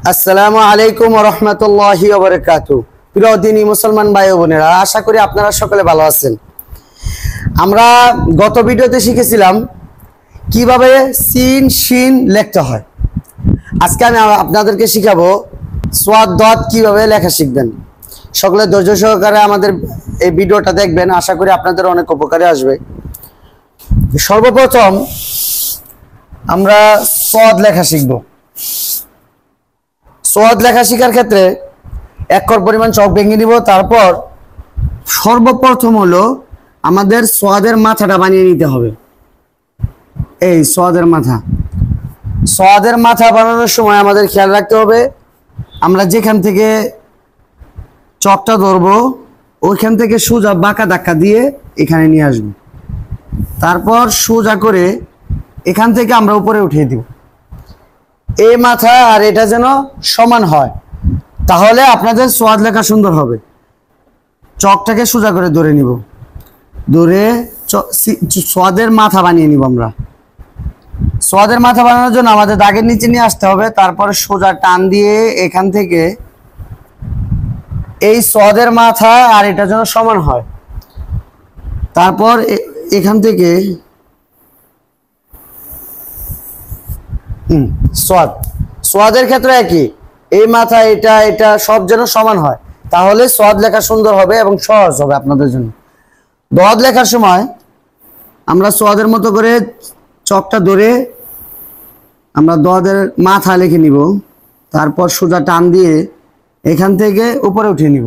আসসালামু আলাইকুম ওয়া রাহমাতুল্লাহি ওয়া বারাকাতুহু। প্রিয় দিনী মুসলমান ভাই ও বোনেরা, আশা করি আপনারা সকলে ভালো আছেন। আমরা গত ভিডিওতে শিখেছিলাম কিভাবে সিন শিন লিখতে হয়। আজকে আমি আপনাদেরকে শিখাবো সোয়াদ দত কিভাবে লেখা শিখবেন। সকলে ধৈর্য সহকারে আমাদের এই ভিডিওটা দেখবেন, আশা করি আপনাদের অনেক উপকারে আসবে। সর্বপ্রথম আমরা সোয়াদ লেখা শিখব। সোয়াদ লেখা শেখার ক্ষেত্রে একর পরিমাণ চক ভেঙে নিব। তারপর সর্বপ্রথম হলো আমাদের সোয়াদের মাথাটা বানিয়ে নিতে হবে। এই সোয়াদের মাথা বানানোর সময় আমাদের খেয়াল রাখতে হবে, আমরা যেখান থেকে চকটা ধরবো ওইখান থেকে সোজা বাঁকা ধাক্কা দিয়ে এখানে নিয়ে আসব। তারপর সোজা করে এখান থেকে আমরা উপরে উঠিয়ে দিব। এই মাথা আর এটা যেন সমান হয়, তাহলে আপনাদের সোয়াদ লেখা সুন্দর হবে। চকটাকে সোজা করে ধরে নিব, ধরে সোয়াদের মাথা বানিয়ে নিব। আমরা সোয়াদের মাথা বানানোর জন্য আমাদের দাগের নিচে নিয়ে আসতে হবে। তারপরে সোজা টান দিয়ে এখান থেকে এই সোয়াদের মাথা আর এটা যেন সমান হয়। তারপর এখান থেকে সোয়াদের ক্ষেত্রে একই, এই মাথা এটা এটা সব যেন সমান হয়, তাহলে সোয়াদ লেখা সুন্দর হবে এবং সহজ হবে আপনাদের জন্য। দোয়াদ লেখার সময় আমরা সোয়াদের মতো করে চকটা ধরে আমরা দোয়াদের মাথা লিখে নিব। তারপর সোজা টান দিয়ে এখান থেকে উপরে উঠিয়ে নিব।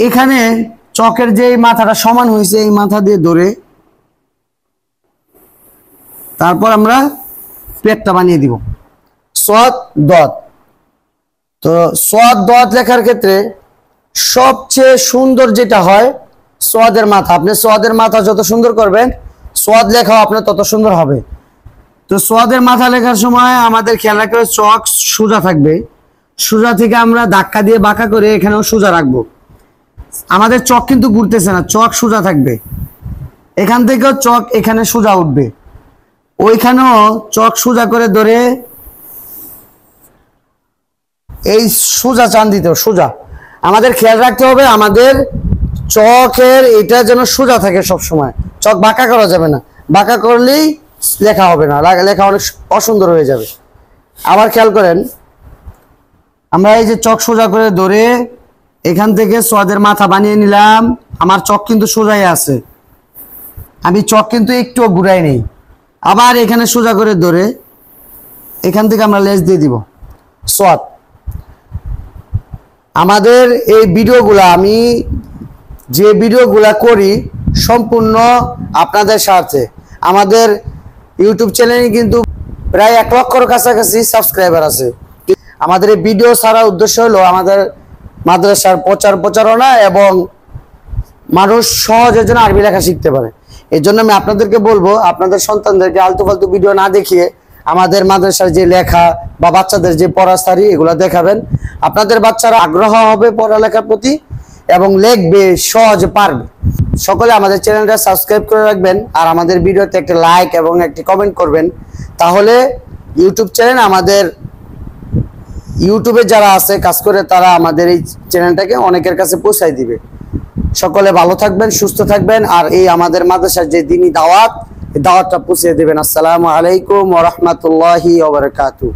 এখানে চকের যে মাথাটা সমান হয়েছে এই মাথা দিয়ে ধরে তারপর আমরা পেটটা বানিয়ে দিব সোয়াদ দত। তো সোয়াদ দত লেখার ক্ষেত্রে সবচেয়ে সুন্দর যেটা হয় সোয়াদের মাথা। আপনি সোয়াদের মাথা যত সুন্দর করবেন সোয়াদ লেখাও আপনার তত সুন্দর হবে। তো সোয়াদের মাথা লেখার সময় আমাদের খেয়াল রাখতে হবে চক সোজা থাকবে। সোজা থেকে আমরা ধাক্কা দিয়ে বাঁকা করে এখানেও সোজা রাখবো। আমাদের চক কিন্তু ঘুরতেছে না, চক সোজা থাকবে। এখান থেকেও চক এখানে সোজা উঠবে, ওইখানেও চক সোজা করে ধরে এই সোজা চান দিতে সোজা। আমাদের খেয়াল রাখতে হবে আমাদের চকের এটা যেন সোজা থাকে সব সময়, চক বাঁকা করা যাবে না। বাঁকা করলেই লেখা হবে না, লেখা অনেক অসুন্দর হয়ে যাবে। আবার খেয়াল করেন, আমরা এই যে চক সোজা করে ধরে এখান থেকে সোয়াদের মাথা বানিয়ে নিলাম। আমার চক কিন্তু সোজাই আছে, আমি চক কিন্তু একটু ঘুরাই নেই। আবার এখানে সোজা করে ধরে এখান থেকে আমরা লেজ দিয়ে দিব সোয়াদ। আমাদের এই ভিডিওগুলা আমি যে ভিডিওগুলা করি সম্পূর্ণ আপনাদের সাথে। আমাদের ইউটিউব চ্যানেলে কিন্তু প্রায় 1 লক্ষর কাছাকাছি সাবস্ক্রাইবার আছে। আমাদের এই ভিডিও ছাড়ার উদ্দেশ্য হলো আমাদের মাদ্রাসার প্রচারণা এবং মানুষ সহজের জন্য আরবি লেখা শিখতে পারে। এই জন্য আমি আপনাদেরকে বলবো, আপনাদের সন্তানদেরকে আলতু ফালতু ভিডিও না দেখিয়ে আমাদের মাদ্রাসার যে লেখা বা বাচ্চাদের যে পড়াশাড়ি এগুলো দেখাবেন। আপনাদের বাচ্চারা আগ্রহ হবে পড়ালেখার প্রতি এবং লিখবে, সহজে পারবে। সকলে আমাদের চ্যানেলটা সাবস্ক্রাইব করে রাখবেন আর আমাদের ভিডিওতে একটা লাইক এবং একটি কমেন্ট করবেন। তাহলে ইউটিউব চ্যানেল আমাদের ইউটিউবে যারা আছে কাজ করে তারা আমাদের এই চ্যানেলটাকে অনেকের কাছে পৌঁছায় দিবে। সকলে ভালো থাকবেন, সুস্থ থাকবেন আর এই আমাদের মাদ্রাসার যে দ্বীনি দাওয়াতটা পৌঁছে দেবেন। আসসালামু আলাইকুম ওয়া রাহমাতুল্লাহি ওয়া বারাকাতুহু।